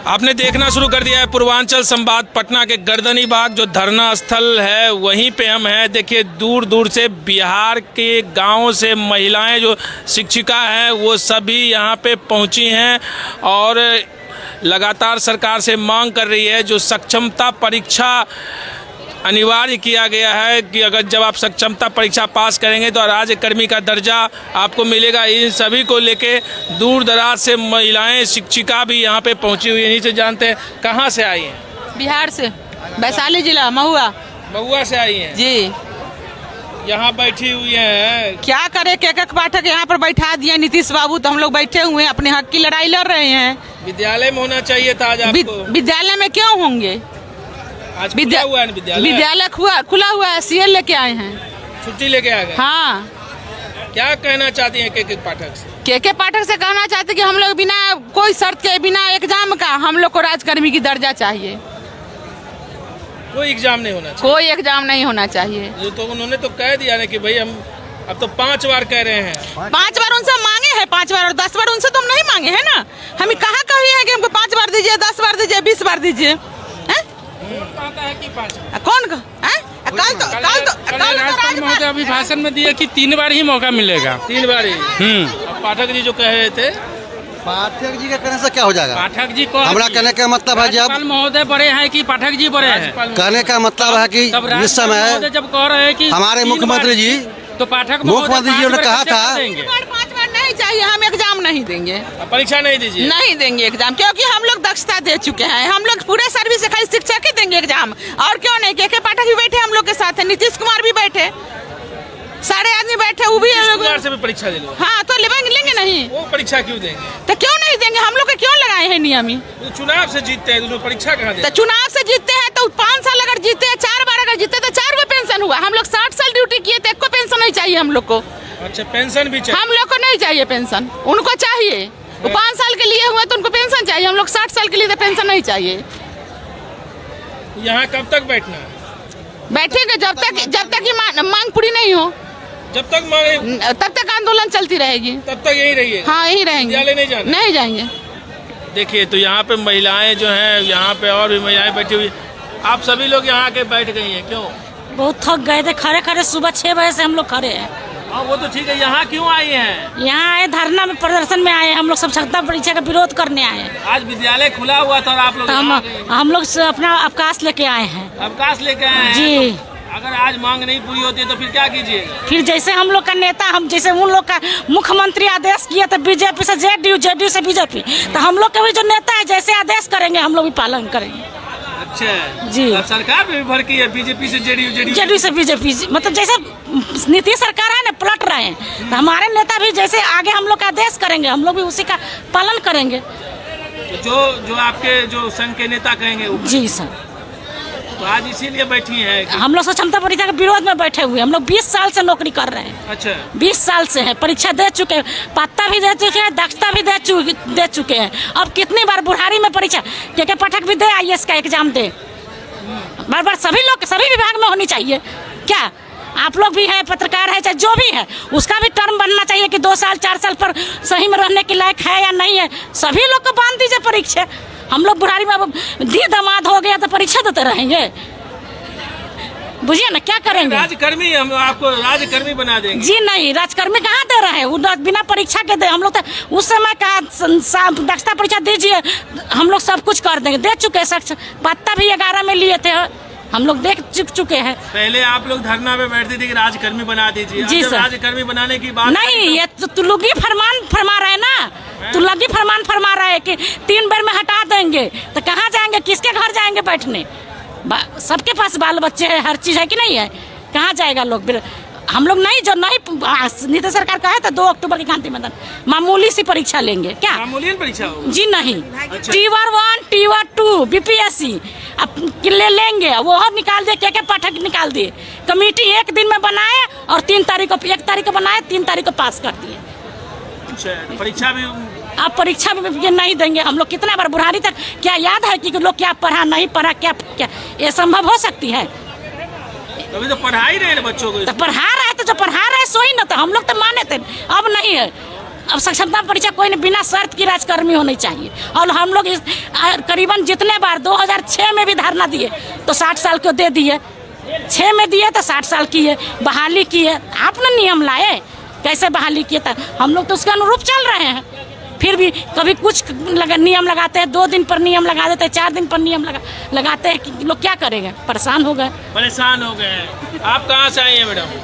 आपने देखना शुरू कर दिया है पूर्वांचल संवाद पटना के गर्दनी बाग जो धरना स्थल है वहीं पे हम हैं। देखिए दूर दूर से बिहार के गांवों से महिलाएं जो शिक्षिका हैं वो सभी यहाँ पे पहुंची हैं और लगातार सरकार से मांग कर रही है जो सक्षमता परीक्षा अनिवार्य किया गया है कि अगर जब आप सक्षमता परीक्षा पास करेंगे तो राज्य कर्मी का दर्जा आपको मिलेगा। इन सभी को लेके दूर दराज से महिलाएं शिक्षिका भी यहाँ पे पहुँची हुई है। इन्हीं से जानते हैं कहाँ से आई हैं। बिहार से, वैशाली जिला महुआ से आई हैं जी। यहाँ बैठी हुई हैं, क्या करे, एक पाठक यहाँ पर बैठा दिया नीतीश बाबू, तो हम लोग बैठे हुए हैं, अपने हक की लड़ाई लड़ रहे हैं। विद्यालय में होना चाहिए था आज आपको। विद्यालय में क्यों होंगे? आज खुला हुआ है विद्यालय खुला हुआ है। सीएल लेके आए हैं, छुट्टी लेके आ गए। हाँ, क्या कहना चाहती हैं के पाठक से? के पाठक से कहना चाहते कि हम लोग बिना कोई शर्त के, बिना एग्जाम का हम लोग को राजकर्मी की दर्जा चाहिए। कोई एग्जाम नहीं होना चाहिए। कोई एग्जाम नहीं होना चाहिए। तो उन्होंने तो कह दिया ना कि भाई हम अब तो 5 बार कह रहे हैं। 5 बार उनसे मांगे हैं, 5 बार और 10 बार उनसे तो हम नहीं मांगे हैं ना। हमें कहाँ कही है कि हमको 5 बार दीजिए, 10 बार दीजिए, 20 बार दीजिए। कौन कल अभी भाषण में दिया कि 3 बार ही मौका मिलेगा। 3 बार ही। पाठक जी जो कह रहे थे, पाठक जी के कहने से क्या हो जाएगा? पाठक जी को हमारा कहने का मतलब है जब महोदय बड़े हैं कि पाठक जी बड़े हैं, कहने का मतलब है कि इस समय जब कह रहे हैं कि हमारे मुख्यमंत्री जी, तो पाठक मुख्यमंत्री जी ने कहा था 5 बार नहीं चाहिए, हम एग्जाम नहीं देंगे, परीक्षा नहीं दीजिए, नहीं देंगे एग्जाम, क्योंकि हम लोग दक्षता दे चुके हैं। हम लोग पूरे सर्विस खाली शिक्षक ही देंगे एग्जाम, और क्यों नहीं। के पाठक भी बैठे हम लोग के साथ है, नीतीश कुमार भी बैठे, सारे आदमी बैठे, वो भी से भी परीक्षा दे लो। हाँ, तो लेंगे नहीं, वो परीक्षा क्यों देंगे? तो क्यों नहीं देंगे? हम लोग के क्यों लगाए हैं नियमी? तो चुनाव से जीतते हैं तो परीक्षा कहाँ देंगे? तो चुनाव से जीतते हैं तो 5 साल अगर जीते हैं, 4 बार अगर जीते तो 4 को पेंशन हुआ। हम लोग 60 साल ड्यूटी किए तो 1 को पेंशन नहीं चाहिए हम लोग को। अच्छा, पेंशन भी चाहिए? हम लोग को नहीं चाहिए पेंशन, उनको चाहिए। वो 5 साल के लिए हुए तो उनको पेंशन चाहिए, हम लोग 60 साल के लिए तो पेंशन नहीं चाहिए। यहाँ कब तक बैठना है? बैठेंगे जब तक की मांग पूरी नहीं हो, जब तक मांग, तब तक आंदोलन चलती रहेगी। तब तक यही रहिएगा? हाँ, यही रहेंगे, विद्यालय नहीं जाएंगे। देखिए तो यहाँ पे महिलाएं जो हैं, यहाँ पे और भी महिलाएं बैठी हुई, आप सभी लोग यहाँ आके बैठ गई हैं, क्यों? बहुत थक गए थे, खड़े सुबह 6 बजे से हम लोग खड़े हैं। हाँ, वो तो ठीक है, यहाँ क्यों आई हैं? यहाँ आए धरना में, प्रदर्शन में आए, हम लोग सक्षमता परीक्षा का विरोध करने आए हैं। आज विद्यालय खुला हुआ था और आप लोग हम लोग अपना अवकाश लेके आए हैं। अवकाश लेके आए हैं जी। अगर आज मांग नहीं पूरी होती है तो फिर क्या कीजिएगा? फिर जैसे हम लोग का नेता, हम जैसे उन लोग का मुख्यमंत्री आदेश किया तो बीजेपी से जेडीयू से बीजेपी, तो हम लोग के भी जो नेता है जैसे आदेश करेंगे हम लोग भी पालन करेंगे। अच्छा जी। सरकार भी भर की है, बीजेपी से जेडीयू से बीजेपी, मतलब जैसे नीतीश सरकार है ना, पलट रहे हैं, तो हमारे नेता भी जैसे आगे हम लोग का आदेश करेंगे हम लोग भी उसी का पालन करेंगे। तो जो आपके जो संघ के नेता कहेंगे जी सर। तो आज इसीलिए बैठी हैं? हम लोग सक्षमता परीक्षा के विरोध में बैठे हुए, हम लोग 20 साल से नौकरी कर रहे हैं। अच्छा, 20 साल से है, परीक्षा दे चुके हैं, पत्ता भी दे चुके हैं, दक्षता भी दे चुके हैं। अब कितनी बार बुढ़ारी में परीक्षा, के पाठक भी दे, IAS का एग्जाम दे, बार सभी लोग, सभी विभाग में होनी चाहिए। क्या आप लोग भी हैं, पत्रकार है, चाहे जो भी है, उसका भी टर्म बनना चाहिए कि 2 साल 4 साल पर सही में रहने के लायक है या नहीं है। सभी लोग को बांध दीजिए परीक्षा। हम लोग बुढ़ारी में अब दी दमाद हो गया तो परीक्षा देते रहेंगे, बुझिए ना, क्या करेंगे? राजकर्मी, हम आपको राजकर्मी बना देंगे। जी नहीं, राजकर्मी कहाँ दे रहे हैं, वो बिना परीक्षा के दे। हम लोग तो उस समय कहा दक्षता परीक्षा दीजिए, हम लोग सब कुछ कर देंगे, दे चुके हैं। पत्ता भी 11 में लिए थे, हम लोग देख चुके हैं। पहले आप लोग धरना में बैठते थे कि राजकर्मी बना दीजिए। जी सर। राजकर्मी बनाने की बात नहीं, ये तुलगी फरमान फरमा रहे ना, तुलगी फरमान फरमा रहे कि 3 बार में हटा देंगे, तो कहाँ जाएंगे, किसके घर जाएंगे बैठने? सबके पास बाल बच्चे है, हर चीज है कि नहीं है, कहाँ जाएगा लोग? हम लोग नहीं, जो नहीं नीतीश सरकार कहा है तो 2 अक्टूबर की क्रांति मैदान मामूली सी परीक्षा लेंगे। क्या मामूली परीक्षा हो? जी नहीं। अच्छा। T-War 1 T-War 2 BPSC अब लेंगे, वो निकाल दिए, क्या पाठक निकाल दिए। कमेटी 1 दिन में बनाए और 1 तारीख को बनाए, 3 तारीख को पास कर दिए। अच्छा, परीक्षा भी आप परीक्षा में ये नहीं देंगे। हम लोग कितना बार बुढ़ारी तक, क्या याद है कि लोग क्या पढ़ा नहीं पढ़ा, क्या ये संभव हो सकती है? अभी तो पढ़ा ही रहे हैं बच्चों को। तो पढ़ा रहे, तो जो पढ़ा रहे सो ही ना, तो हम लोग तो माने थे, अब नहीं है। अब सक्षमता परीक्षा कोई नहीं, बिना शर्त की राजकर्मी होनी चाहिए। और हम लोग इस करीबन जितने बार 2006 में भी धरना दिए तो 60 साल को दे दिए, 6 में दिए तो 60 साल की है, बहाली की है। आपने नियम लाए, कैसे बहाली किए? था हम लोग तो उसके अनुरूप चल रहे हैं। फिर भी कभी कुछ नियम लगाते हैं, 2 दिन पर नियम लगा देते हैं, 4 दिन पर नियम लगाते हैं कि लोग क्या करेंगे? परेशान हो गए। परेशान हो गए। आप कहाँ से आई हैं मैडम?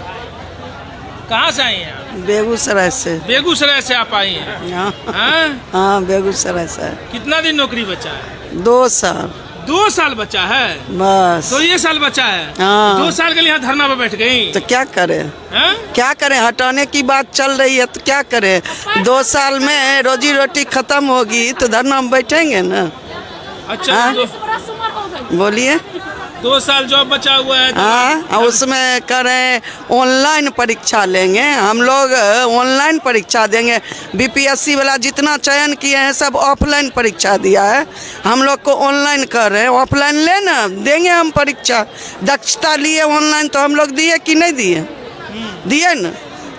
कहाँ से आई हैं आप? बेगूसराय से। बेगूसराय से आप आई हैं? हाँ? हाँ, बेगूसराय से। कितना दिन नौकरी बचा है? 2 साल। 2 साल बचा है बस। तो ये साल बचा है। हाँ। 2 साल के लिए यहाँ धरना पे बैठ गई तो क्या करें? हाँ? क्या करें? हटाने की बात चल रही है तो क्या करें? 2 साल में रोजी रोटी खत्म होगी तो धरना में बैठेंगे ना। अच्छा हाँ? बोलिए। 2 साल जॉब बचा हुआ है तो हाँ, उसमें करें ऑनलाइन परीक्षा लेंगे हम लोग, ऑनलाइन परीक्षा देंगे। बीपीएससी वाला जितना चयन किए हैं सब ऑफलाइन परीक्षा दिया है, हम लोग को ऑनलाइन कर रहे हैं। ऑफलाइन लेना देंगे हम परीक्षा, दक्षता लिए ऑनलाइन तो हम लोग दिए कि नहीं दिए? दिए ना।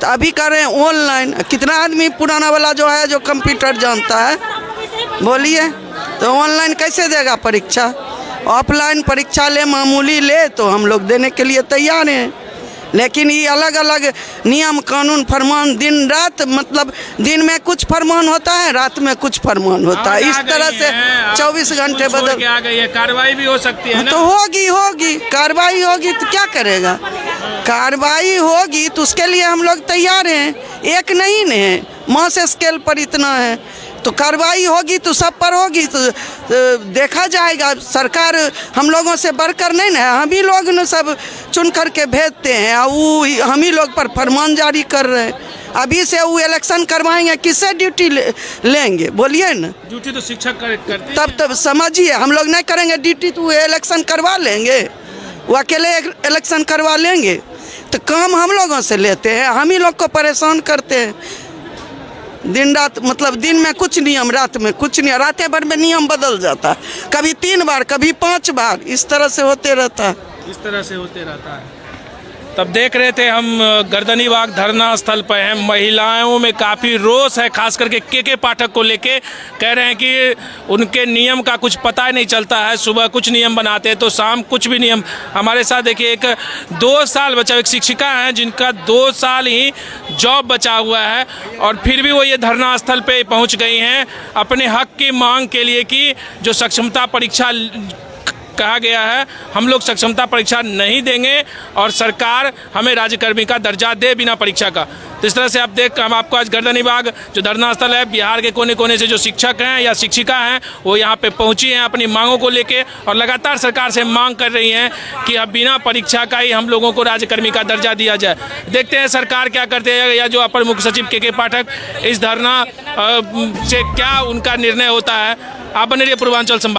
तो अभी कर रहे हैं ऑनलाइन। कितना आदमी पुराना वाला जो है जो कंप्यूटर जानता है, बोलिए, तो ऑनलाइन कैसे देगा परीक्षा? ऑफलाइन परीक्षा ले, मामूली ले तो हम लोग देने के लिए तैयार हैं। लेकिन ये अलग अलग नियम कानून फरमान दिन रात, मतलब दिन में कुछ फरमान होता है, रात में कुछ फरमान होता है। इस तरह से 24 घंटे बदल आ गई है। कार्रवाई भी हो सकती है ना? तो होगी कार्रवाई होगी तो क्या करेगा? कार्रवाई होगी तो उसके लिए हम लोग तैयार हैं। एक नहीं है, मास स्केल पर इतना है तो कार्रवाई होगी तो सब पर होगी तो देखा जाएगा। सरकार हम लोगों से बढ़कर नहीं ना, हम ही लोग न सब चुन करके भेजते हैं और वो हम ही लोग पर फरमान जारी कर रहे हैं। अभी से वो इलेक्शन करवाएंगे, किससे ड्यूटी लेंगे? बोलिए ना। ड्यूटी तो शिक्षक करते तब समझिए, हम लोग नहीं करेंगे ड्यूटी तो वो इलेक्शन करवा लेंगे, वो अकेले इलेक्शन करवा लेंगे। तो काम हम लोगों से लेते हैं, हम ही लोग को परेशान करते हैं दिन रात। मतलब दिन में कुछ नियम, रात में कुछ नहीं, रातें भर में नियम बदल जाता है, कभी 3 बार कभी 5 बार, इस तरह से होते रहता है। तब देख रहे थे हम गर्दनी बाग धरना स्थल पर हैं। महिलाओं में काफ़ी रोष है, खास करके के पाठक को लेके। कह रहे हैं कि उनके नियम का कुछ पता ही नहीं चलता है, सुबह कुछ नियम बनाते हैं तो शाम कुछ भी नियम। हमारे साथ देखिए एक 2 साल बचा, एक शिक्षिका हैं जिनका 2 साल ही जॉब बचा हुआ है और फिर भी वो ये धरना स्थल पे पहुंच गई हैं अपने हक की मांग के लिए कि जो सक्षमता परीक्षा कहा गया है, हम लोग सक्षमता परीक्षा नहीं देंगे और सरकार हमें राज्यकर्मी का दर्जा दे बिना परीक्षा का। तो इस तरह से हम आपको आज गर्दनी बाग जो धरना स्थल है, बिहार के कोने कोने से जो शिक्षक हैं या शिक्षिका हैं वो यहाँ पे पहुँची हैं अपनी मांगों को लेके और लगातार सरकार से मांग कर रही हैं कि अब बिना परीक्षा का ही हम लोगों को राज्यकर्मी का दर्जा दिया जाए। देखते हैं सरकार क्या करते हैं या जो अपर मुख्य सचिव के पाठक इस धरना से क्या उनका निर्णय होता है। आप बने रहिए पूर्वांचल संवाद।